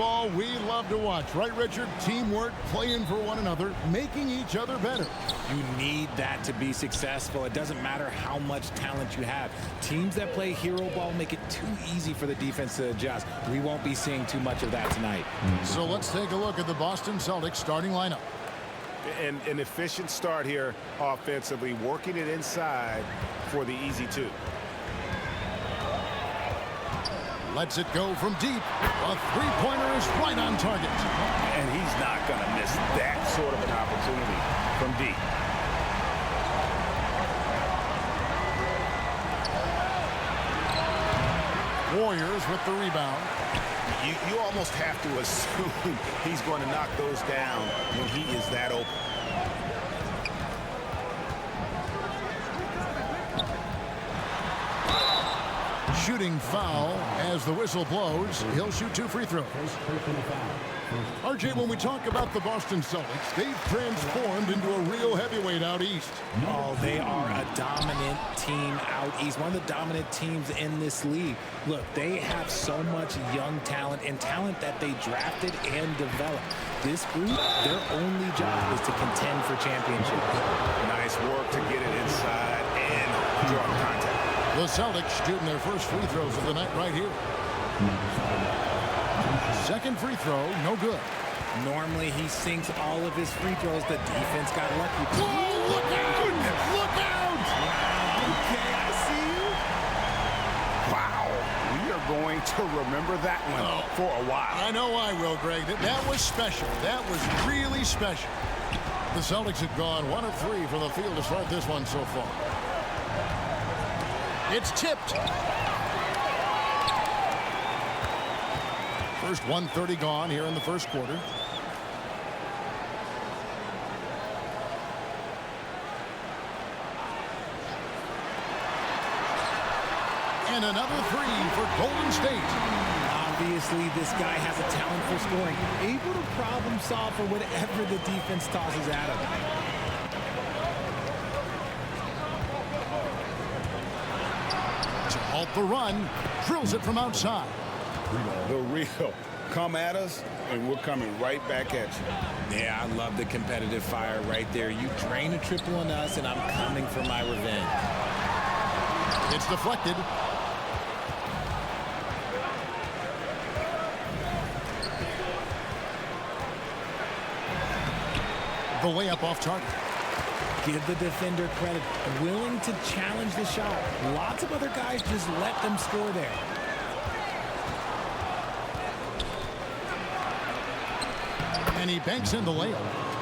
baseball we love to watch. Right, Richard? Teamwork, playing for one another, making each other better. You need that to be successful. It doesn't matter how much talent you have. Teams that play hero ball make it too easy for the defense to adjust. We won't be seeing too much of that tonight. So let's take a look at the Boston Celtics starting lineup. An efficient start here offensively, working it inside for the easy two. Lets it go from deep. A three-pointer is right on target. And he's not going to miss that sort of an opportunity from deep. Warriors with the rebound. You almost have to assume he's going to knock those down when he is that open. Shooting foul as the whistle blows. He'll shoot 2 free throws. RJ, when we talk about the Boston Celtics, they've transformed into a real heavyweight out east. Oh, they are a dominant team out east. One of the dominant teams in this league. Look, they have so much young talent and talent that they drafted and developed. This group, their only job is to contend for championships. Nice work to get it inside and draw contact. The Celtics shooting their first free throws of the night right here. Second free throw, no good. Normally he sinks all of his free throws. The defense got lucky. Whoa, look out! Look out! Okay, I see you. Wow. We are going to remember that one for a while. I know I will, Greg. That was special. That was really special. The Celtics have gone 1 of 3 from the field to start this one so far. It's tipped. First 1:30 gone here in the first quarter. And another 3 for Golden State. Obviously, this guy has a talent for scoring. Able to problem solve for whatever the defense tosses at him. To halt the run, drills it from outside. The real. Come at us, and we're coming right back at you. Yeah, I love the competitive fire right there. You drain a triple on us, and I'm coming for my revenge. It's deflected. The layup off target. Give the defender credit. Willing to challenge the shot. Lots of other guys just let them score there. And he banks in the layup.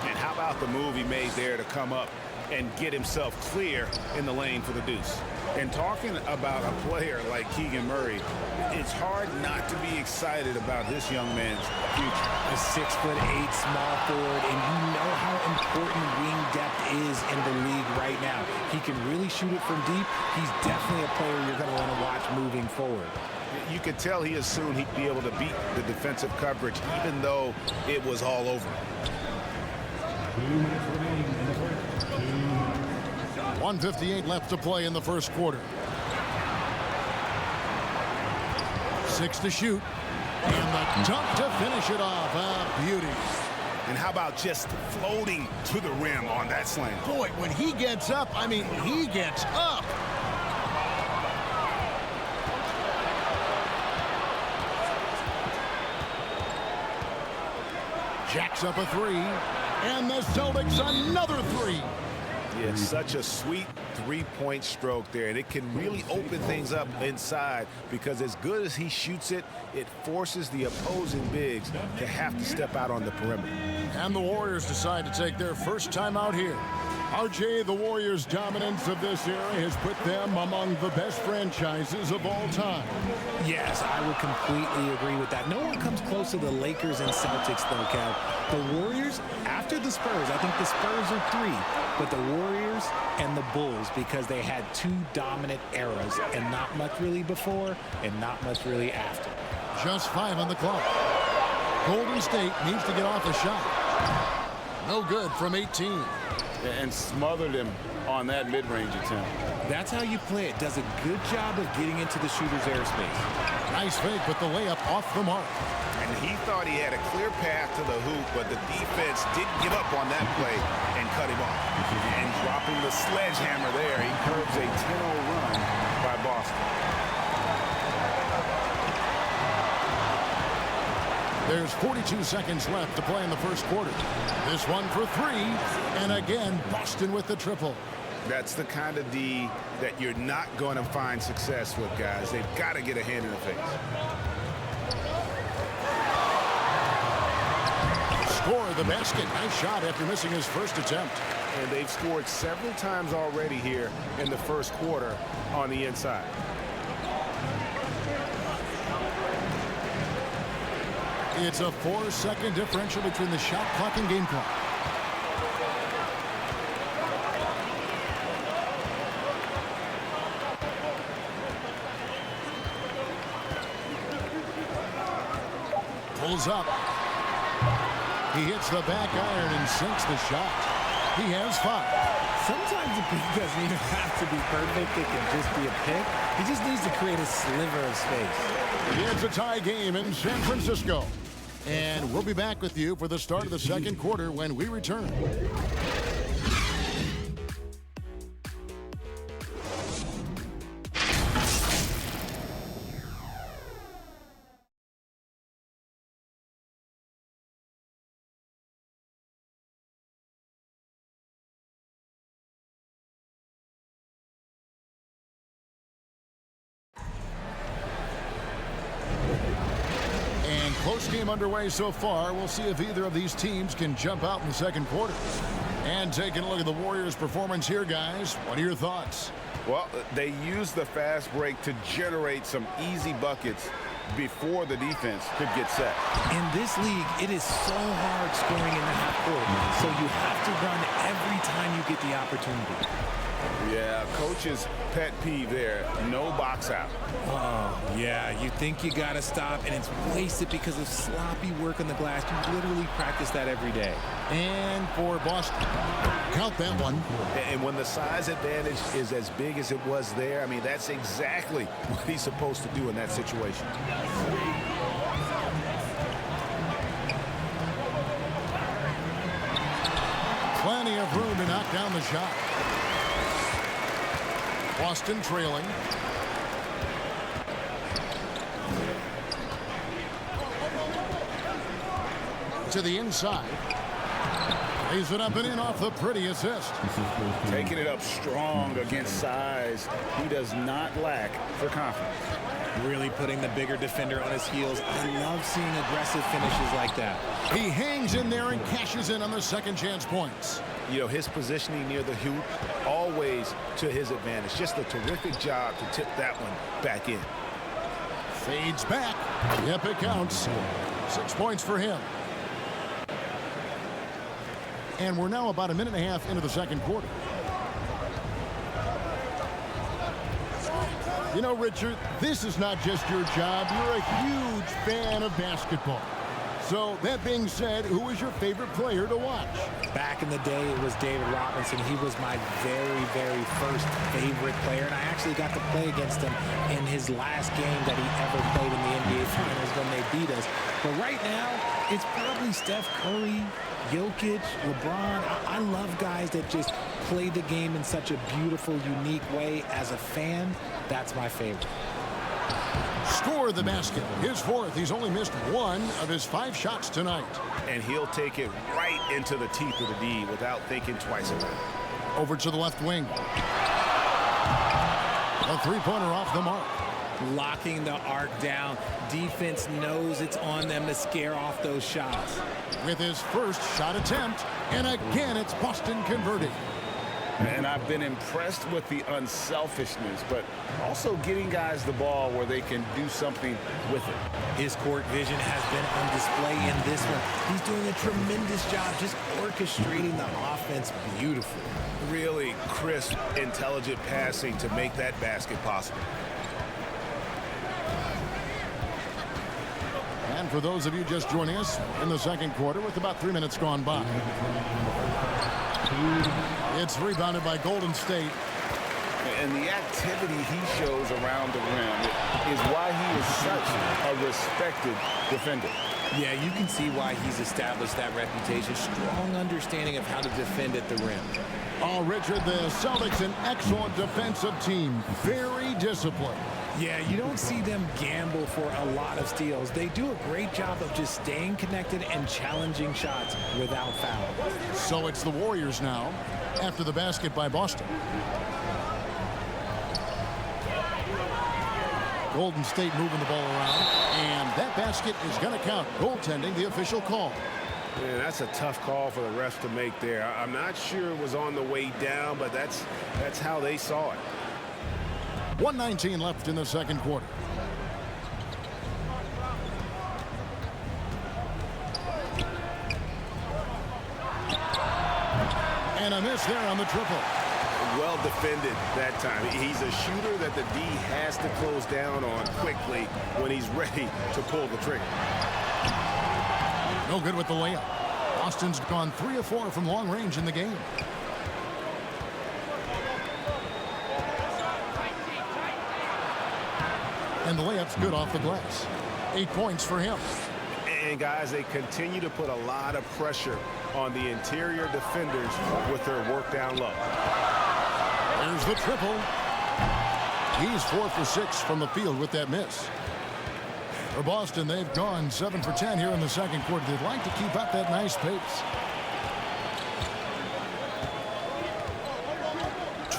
And how about the move he made there to come up and get himself clear in the lane for the deuce? And talking about a player like Keegan Murray, it's hard not to be excited about this young man's future. A 6'8" small forward, and you know how important wing depth is in the league right now. He can really shoot it from deep. He's definitely a player you're going to want to watch moving forward. You could tell he assumed he'd be able to beat the defensive coverage, even though it was all over. 1:58 left to play in the first quarter. 6 to shoot. And the dunk to finish it off. A beauty. And how about just floating to the rim on that slam? Boy, when he gets up, I mean, he gets up. Jacks up a 3. And the Celtics another 3. Yeah, such a sweet three-point stroke there, and it can really open things up inside because as good as he shoots it, it forces the opposing bigs to have to step out on the perimeter. And the Warriors decide to take their first time out here. RJ, the Warriors' dominance of this era has put them among the best franchises of all time. Yes, I would completely agree with that. No one comes close to the Lakers and Celtics, though, Kev. The Warriors, after the Spurs, I think the Spurs are 3, but the Warriors and the Bulls, because they had 2 dominant eras, and not much really before and not much really after. Just 5 on the clock. Golden State needs to get off a shot. No good from 18. and smothered him on that mid-range attempt. That's how you play it. Does a good job of getting into the shooter's airspace. Nice fake, but the layup off the mark. And he thought he had a clear path to the hoop, but the defense didn't give up on that play and cut him off. And dropping the sledgehammer there, he curbs a 10-0 run by Boston. There's 42 seconds left to play in the first quarter. This one for three, and again, Boston with the triple. That's the kind of D that you're not going to find success with, guys. They've got to get a hand in the face. Score the basket. Nice shot after missing his first attempt. And they've scored several times already here in the first quarter on the inside. It's a 4-second differential between the shot clock and game clock. Pulls up. He hits the back iron and sinks the shot. He has 5. Sometimes the pick doesn't even have to be perfect. It can just be a pick. He just needs to create a sliver of space. It's a tie game in San Francisco. And we'll be back with you for the start of the second quarter when we return. Close game underway so far. We'll see if either of these teams can jump out in the second quarter. And taking a look at the Warriors' performance here, guys. What are your thoughts? Well, they used the fast break to generate some easy buckets before the defense could get set. In this league, it is so hard scoring in the half court. So you have to run every time you get the opportunity. Yeah, coach's pet peeve there, no box out. Oh, yeah, you think you got to stop, and it's wasted because of sloppy work on the glass. You literally practice that every day. And for Boston, count that one. And when the size advantage is as big as it was there, I mean, that's exactly what he's supposed to do in that situation. Plenty of room to knock down the shot. Boston trailing. To the inside. Lays it up and in off the pretty assist. Taking it up strong against size. He does not lack for confidence. Really putting the bigger defender on his heels. I love seeing aggressive finishes like that. He hangs in there and cashes in on the second chance points. You know, his positioning near the hoop, always to his advantage. Just a terrific job to tip that one back in. Fades back. Yep, it counts. 6 points for him. And we're now about a minute and a half into the second quarter. You know, Richard, this is not just your job. You're a huge fan of basketball. So, that being said, who was your favorite player to watch? Back in the day, it was David Robinson. He was my very, very first favorite player, and I actually got to play against him in his last game that he ever played in the NBA Finals when they beat us. But right now, it's probably Steph Curry, Jokic, LeBron. I love guys that just play the game in such a beautiful, unique way. As a fan, that's my favorite. Score the basket. His fourth. He's only missed 1 of his 5 shots tonight. And he'll take it right into the teeth of the D without thinking twice about it. Over to the left wing. A three-pointer off the mark. Locking the arc down. Defense knows it's on them to scare off those shots. With his first shot attempt, and again it's Boston converting. And I've been impressed with the unselfishness, but also getting guys the ball where they can do something with it. His court vision has been on display in this one. He's doing a tremendous job just orchestrating the offense beautifully. Really crisp, intelligent passing to make that basket possible. And for those of you just joining us in the second quarter with about 3 minutes gone by. It's rebounded by Golden State. And the activity he shows around the rim is why he is such a respected defender. Yeah, you can see why he's established that reputation. Strong understanding of how to defend at the rim. Oh, Richard, the Celtics, an excellent defensive team. Very disciplined. Yeah, you don't see them gamble for a lot of steals. They do a great job of just staying connected and challenging shots without foul. So it's the Warriors now after the basket by Boston. Golden State moving the ball around, and that basket is going to count. Goaltending, the official call. Man, that's a tough call for the refs to make there. I'm not sure it was on the way down, but that's how they saw it. 1:19 left in the second quarter. And a miss there on the triple. Well defended that time. He's a shooter that the D has to close down on quickly when he's ready to pull the trigger. No good with the layup. Boston's gone 3 of 4 from long range in the game. And the layup's good off the glass. 8 points for him. And guys, they continue to put a lot of pressure on the interior defenders with their work down low. There's the triple. He's 4 for 6 from the field with that miss. For Boston, they've gone 7 for 10 here in the second quarter. They'd like to keep up that nice pace.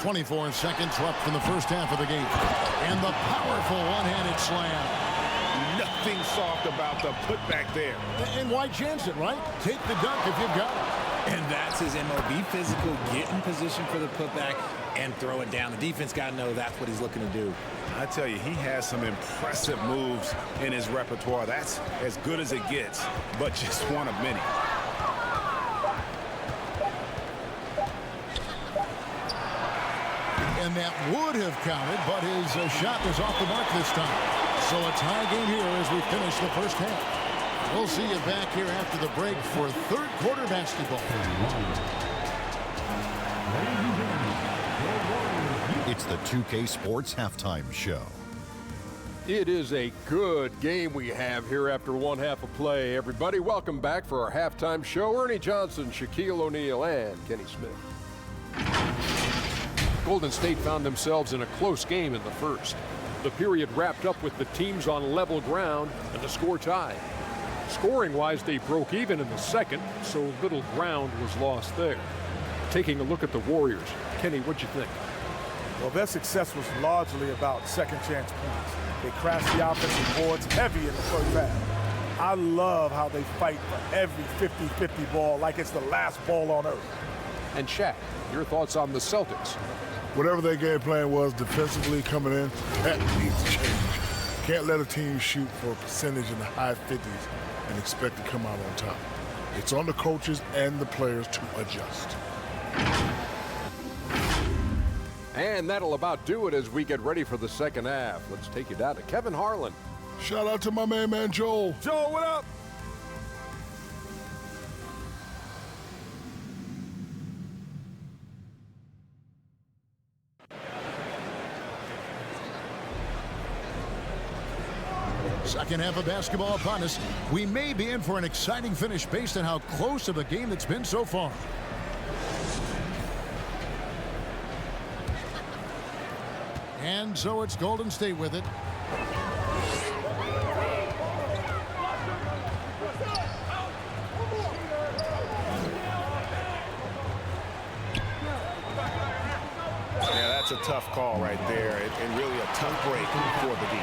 24 seconds left in the first half of the game. And the powerful one-handed slam. Nothing soft about the putback there. And why chance it, right? Take the dunk if you've got it. And that's his MO. Be physical, get in position for the putback, and throw it down. The defense got to know that's what he's looking to do. I tell you, he has some impressive moves in his repertoire. That's as good as it gets, but just one of many. And that would have counted, but his shot was off the mark this time. So a tie game here as we finish the first half. We'll see you back here after the break for third quarter basketball. It's the 2K Sports Halftime Show. It is a good game we have here after one half of play. Everybody, welcome back for our halftime show. Ernie Johnson, Shaquille O'Neal, and Kenny Smith. Golden State found themselves in a close game in the first. The period wrapped up with the teams on level ground and the score tied. Scoring-wise, they broke even in the second, so little ground was lost there. Taking a look at the Warriors, Kenny, what'd you think? Well, their success was largely about second chance points. They crashed the offensive boards heavy in the first half. I love how they fight for every 50-50 ball like it's the last ball on earth. And Shaq, your thoughts on the Celtics? Whatever their game plan was defensively coming in, that needs to change. Can't let a team shoot for a percentage in the high 50s and expect to come out on top. It's on the coaches and the players to adjust. And that'll about do it as we get ready for the second half. Let's take you down to Kevin Harlan. Shout out to my man Joel. Joel, what up? Second half of basketball upon us. We may be in for an exciting finish based on how close of a game it's been so far. And so it's Golden State with it. Yeah, that's a tough call right there, and really a tough break for the D.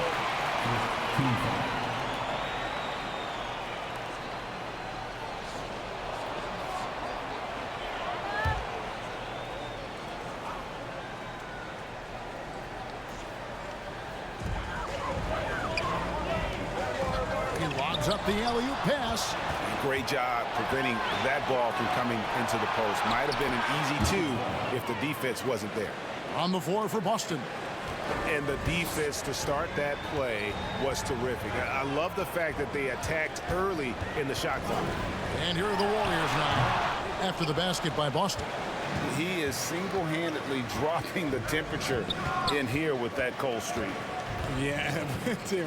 He logs up the alley-oop pass. Great job preventing that ball from coming into the post. Might have been an easy two if the defense wasn't there. On the floor for Boston. And the defense to start that play was terrific. I love the fact that they attacked early in the shot clock. And here are the Warriors now after the basket by Boston. He is single-handedly dropping the temperature in here with that cold streak. Yeah,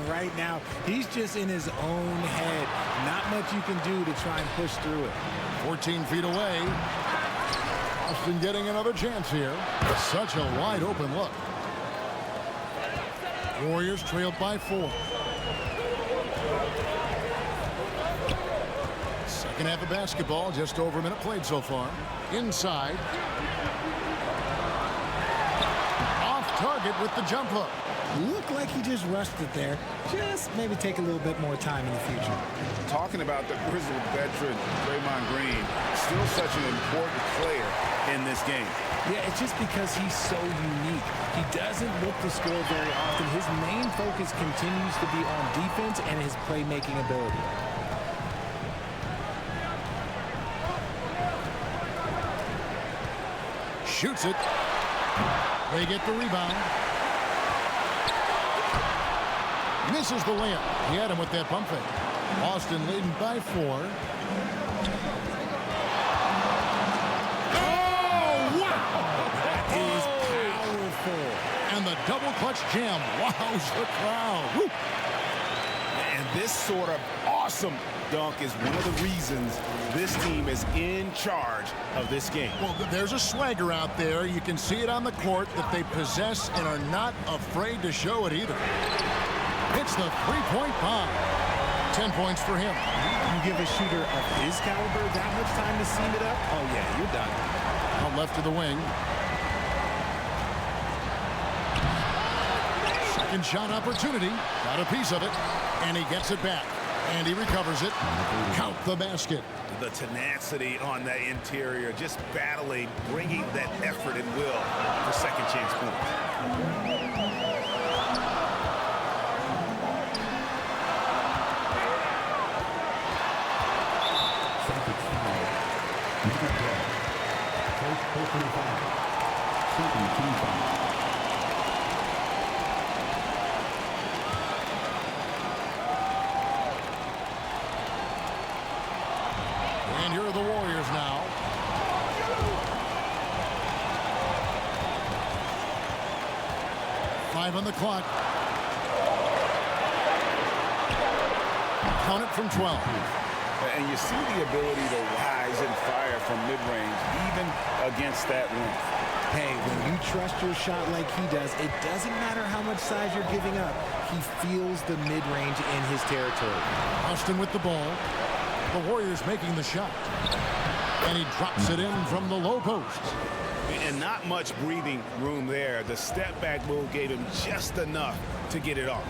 right now, he's just in his own head. Not much you can do to try and push through it. 14 feet away. Boston getting another chance here. Such a wide open look. Warriors trailed by 4. Second half of basketball, just over a minute played so far. Inside. Off target with the jump hook. Looked like he just rushed it there. Just maybe take a little bit more time in the future. Talking about the grizzled veteran, Draymond Green, still such an important player in this game. Yeah, it's just because he's so unique. He doesn't look to score very often. His main focus continues to be on defense and his playmaking ability. Shoots it. They get the rebound. Misses the layup. He had him with that pump fake. Boston leading by 4. Oh, wow! That is powerful. And the double clutch jam wows the crowd. Woo. And this sort of awesome dunk is one of the reasons this team is in charge of this game. Well, there's a swagger out there. You can see it on the court that they possess and are not afraid to show it either. It's the three-point bomb. 10 points for him. You give a shooter of his caliber that much time to seam it up? Oh, yeah, you're done. Out left to the wing. Second shot opportunity. Got a piece of it. And he gets it back. And he recovers it. Count the basket. The tenacity on the interior, just battling, bringing that effort and will for second chance points. And here are the Warriors now. Five on the clock. Count it from 12. And you see the ability to rise and fire from mid-range, even against that length. Hey, when you trust your shot like he does, it doesn't matter how much size you're giving up. He feels the mid-range in his territory. Austin with the ball. The Warriors making the shot. And he drops it in from the low post. And not much breathing room there. The step-back move gave him just enough to get it off.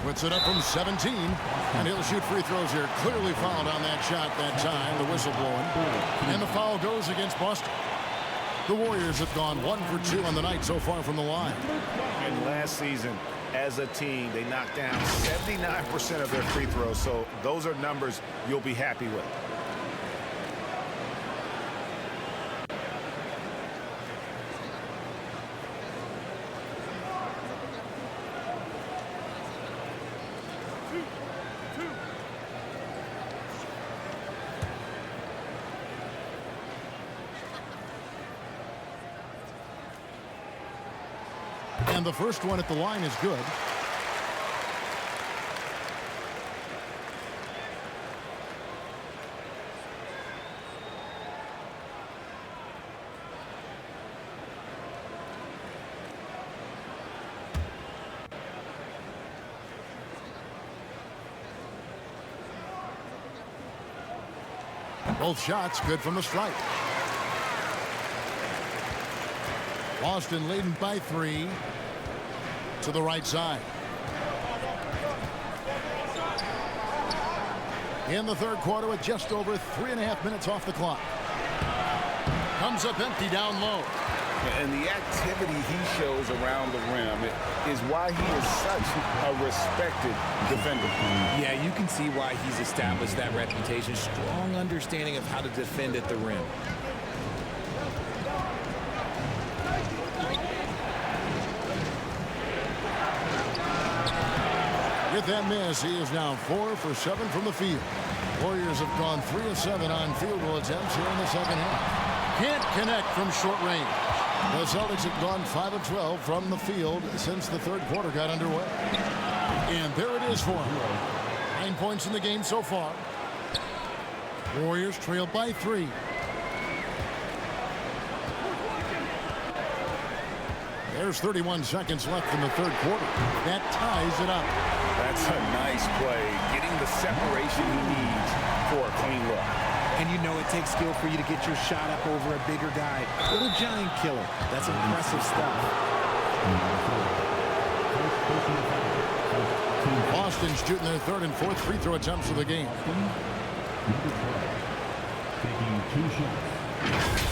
Puts it up from 17, and he'll shoot free throws here. Clearly fouled on that shot that time, the whistle blowing. And the foul goes against Boston. The Warriors have gone 1 for 2 on the night so far from the line. And last season, as a team, they knocked down 79% of their free throws, so those are numbers you'll be happy with. And the first one at the line is good. Both shots good from the stripe. Boston leading by 3 to the right side. In the third quarter with just over 3.5 minutes off the clock. Comes up empty down low. And the activity he shows around the rim is why he is such a respected defender. Yeah, you can see why he's established that reputation. Strong understanding of how to defend at the rim. With that miss, he is now 4 for 7 from the field. Warriors have gone 3 of 7 on field goal attempts here in the second half. Can't connect from short range. The Celtics have gone 5 of 12 from the field since the third quarter got underway. And there it is for him. 9 points in the game so far. Warriors trail by 3. There's 31 seconds left in the third quarter. That ties it up. That's a nice play, getting the separation he needs for a clean look. And you know it takes skill for you to get your shot up over a bigger guy. Little giant killer. That's impressive stuff. Boston's shooting their third and fourth free throw attempts of the game. Taking 2 shots.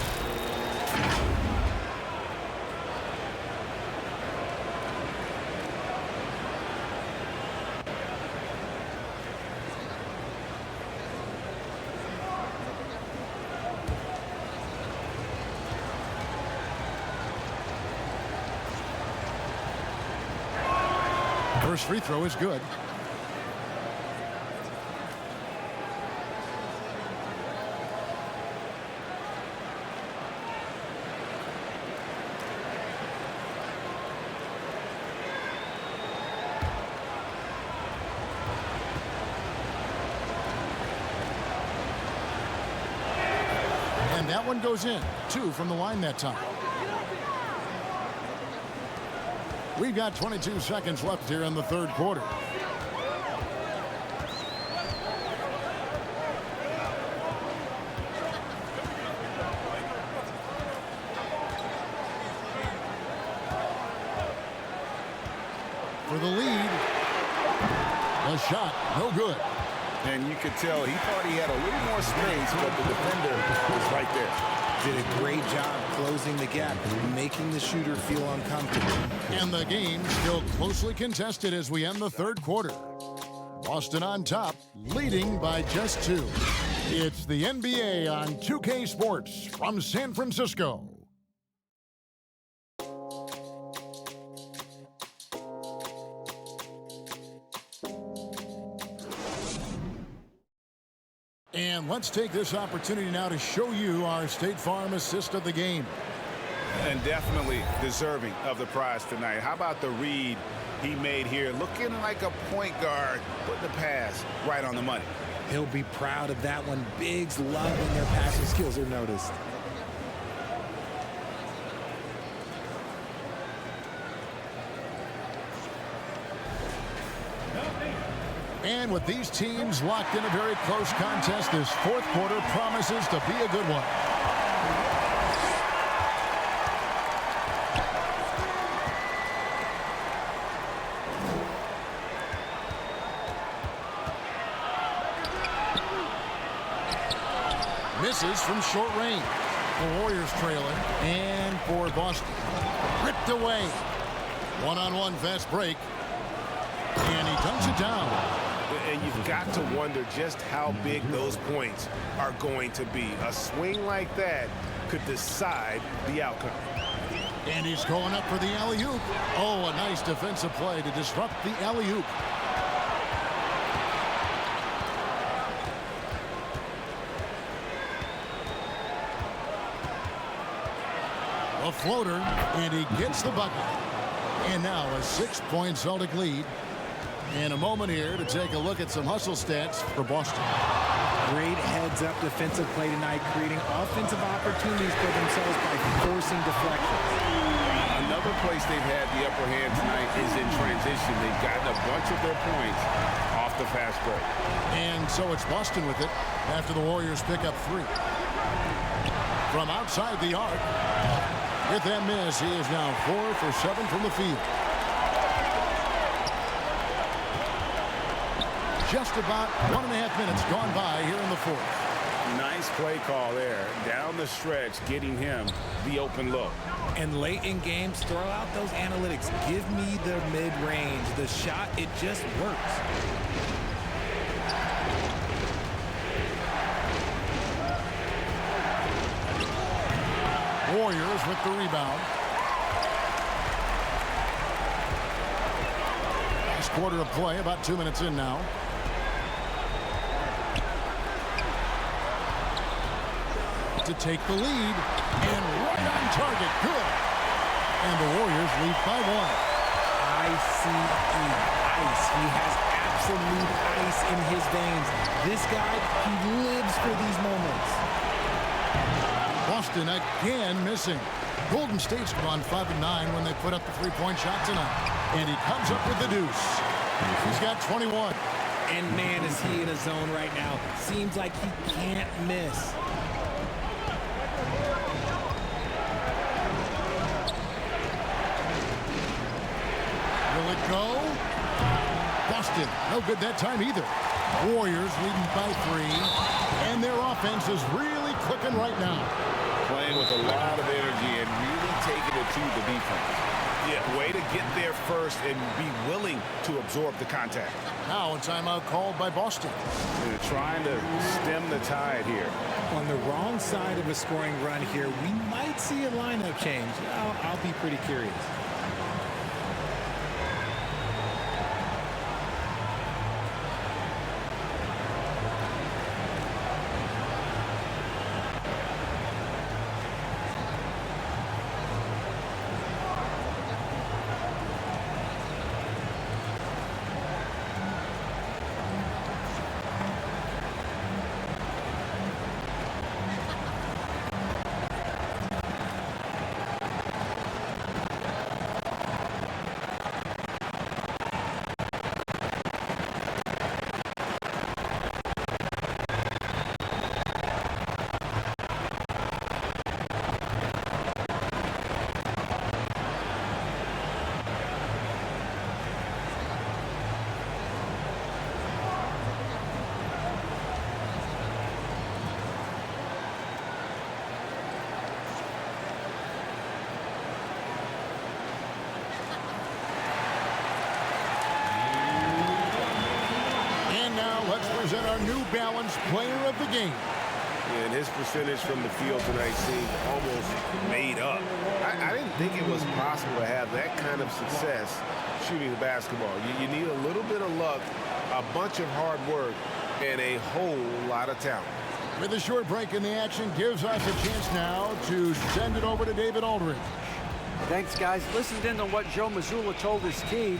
First free throw is good. And that one goes in. 2 from the line that time. We've got 22 seconds left here in the third quarter. For the lead. A shot, no good. And you could tell he thought he had a little more space, but the defender was right there. Did a great job closing the gap, making the shooter feel uncomfortable. And the game still closely contested as we end the third quarter. Boston on top, leading by just 2. It's the NBA on 2K Sports from San Francisco. And let's take this opportunity now to show you our State Farm assist of the game. And definitely deserving of the prize tonight. How about the read he made here? Looking like a point guard, putting the pass right on the money. He'll be proud of that one. Bigs love when their passing skills are noticed. And with these teams locked in a very close contest, this fourth quarter promises to be a good one. Misses from short range. The Warriors trailing. And for Boston. Ripped away. One-on-one fast break. And he dunks it down. And you've got to wonder just how big those points are going to be. A swing like that could decide the outcome. And he's going up for the alley-oop. Oh, a nice defensive play to disrupt the alley-oop. A floater, and he gets the bucket. And now a 6-point Celtic lead. And a moment here to take a look at some hustle stats for Boston. Great heads-up defensive play tonight, creating offensive opportunities for themselves by forcing deflections. Another place they've had the upper hand tonight is in transition. They've gotten a bunch of their points off the fast break. And so it's Boston with it after the Warriors pick up 3. From outside the arc, with that miss, he is now 4 for 7 from the field. Just about 1.5 minutes gone by here in the fourth. Nice play call there. Down the stretch, getting him the open look. And late in games, throw out those analytics. Give me the mid-range. The shot, it just works. Warriors with the rebound. quarter of play, about 2 minutes in now. To take the lead, and right on target, good. And the Warriors lead by 1. Ice. He has absolute ice in his veins. This guy, he lives for these moments. Boston again missing. Golden State's gone 5-9 when they put up the three-point shot tonight. And he comes up with the deuce. He's got 21. And man, is he in a zone right now. Seems like he can't miss. Will it go? Boston, no good that time either. Warriors leading by 3. And their offense is really clicking right now. Playing with a lot of energy and really taking it to the defense. Yeah, way to get there first and be willing to absorb the contact. Now a timeout called by Boston. They're trying to stem the tide here. On the wrong side of a scoring run here, we might see a lineup change. I'll be pretty curious. Let's present our new balanced player of the game. And his percentage from the field tonight seemed almost made up. I didn't think it was possible to have that kind of success shooting the basketball. You need a little bit of luck, a bunch of hard work, and a whole lot of talent. With a short break in the action, gives us a chance now to send it over to David Aldridge. Thanks, guys. Listened in on what Joe Mazzulla told his team.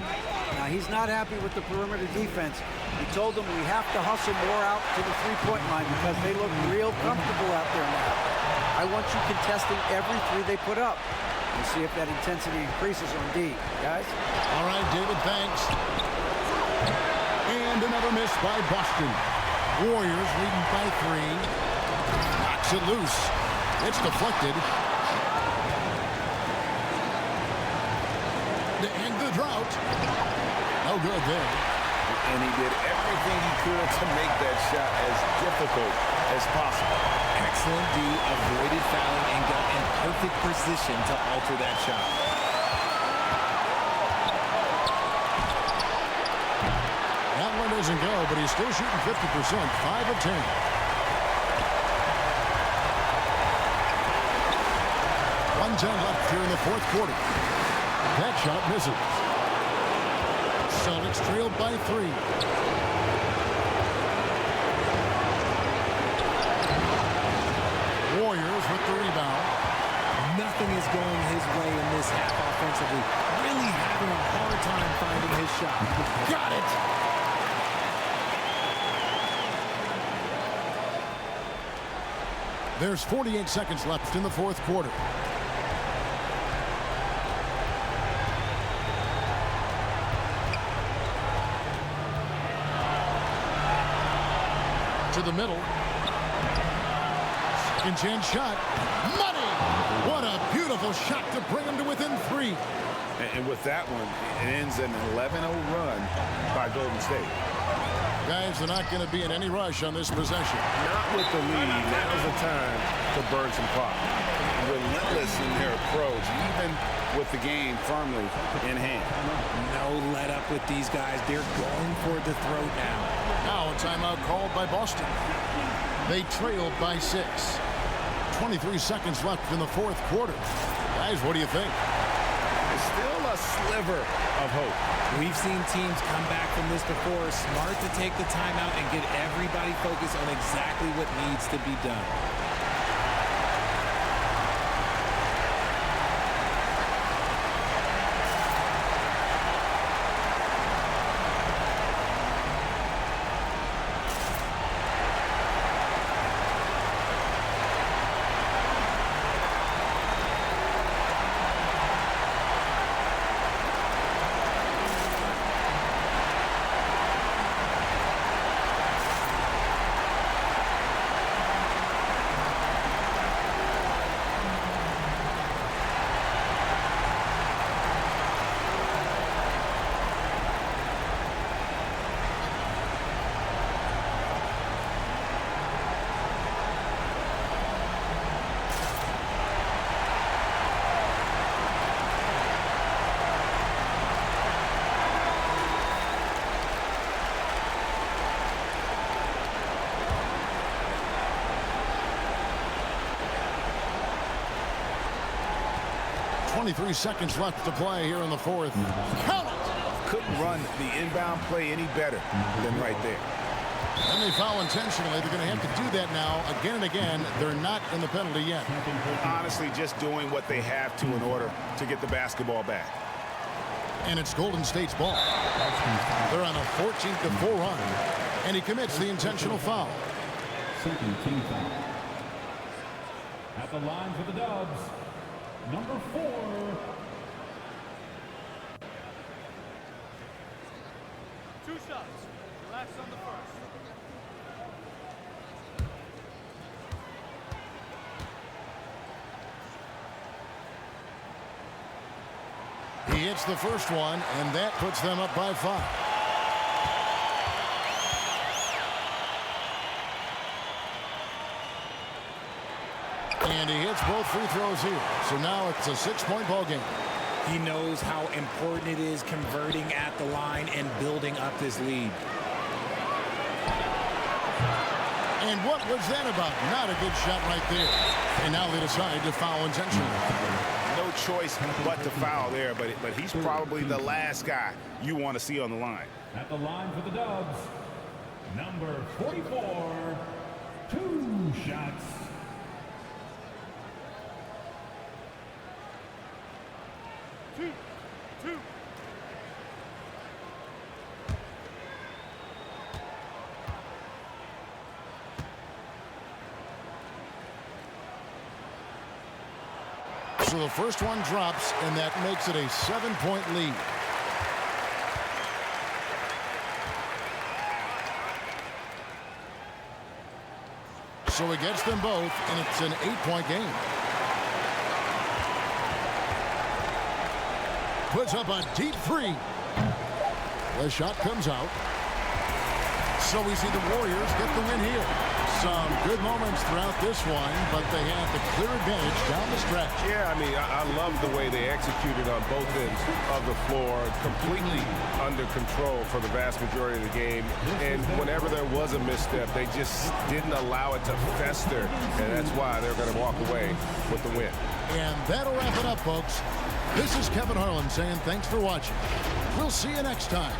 Now, he's not happy with the perimeter defense. He told them we have to hustle more out to the three-point line because they look real comfortable out there now. I want you contesting every three they put up. We'll see if that intensity increases on D, guys. All right, David, thanks. And another miss by Boston. Warriors leading by 3. Knocks it loose. It's deflected. To end the drought. No good there. And he did everything he could to make that shot as difficult as possible. Excellent D, avoided fouling and got in perfect position to alter that shot. That one doesn't go, but he's still shooting 50%, 5 of 10. .110 left here in the fourth quarter. That shot misses. Celtics trailed by 3. Warriors with the rebound. Nothing is going his way in this half offensively. Really having a hard time finding his shot. Got it! There's 48 seconds left in the fourth quarter. To the middle. Second chance shot. Money! What a beautiful shot to bring him to within 3. And with that one, it ends an 11-0 run by Golden State. Guys, they're not going to be in any rush on this possession. Not with the lead. Now's the time to burn some clock. Relentless in their approach, even with the game firmly in hand. No let up with these guys. They're going for the throat now. Now a timeout called by Boston. They trailed by 6. 23 seconds left in the fourth quarter. Guys, what do you think? is still a sliver of hope. We've seen teams come back from this before. Smart to take the timeout and get everybody focused on exactly what needs to be done. .23 seconds left to play here in the fourth. Count it! Couldn't run the inbound play any better than right there. And they foul intentionally. They're going to have to do that now again and again. They're not in the penalty yet. Honestly, just doing what they have to in order to get the basketball back. And it's Golden State's ball. They're on a 14-4 run. And he commits the intentional foul. Second team foul. At the line for the Dubs, number 4. Two shots. Relax on the first. He hits the first one, and that puts them up by 5. And he hits both free throws here. So now it's a 6-point ball game. He knows how important it is converting at the line and building up this lead. And what was that about? Not a good shot right there. And now they decide to foul intentionally. No choice but to foul there, but he's probably the last guy you want to see on the line. At the line for the Dubs, number 44, 2 shots. Two. So the first one drops, and that makes it a 7-point lead. So he gets them both, and it's an 8-point game. Puts up a deep three. The shot comes out. So we see the Warriors get the win here. Some good moments throughout this one, but they have the clear advantage down the stretch. Yeah, I mean, I love the way they executed on both ends of the floor, completely under control for the vast majority of the game. And whenever there was a misstep, they just didn't allow it to fester, and that's why they're going to walk away with the win. And that'll wrap it up, folks. This is Kevin Harlan saying thanks for watching. We'll see you next time.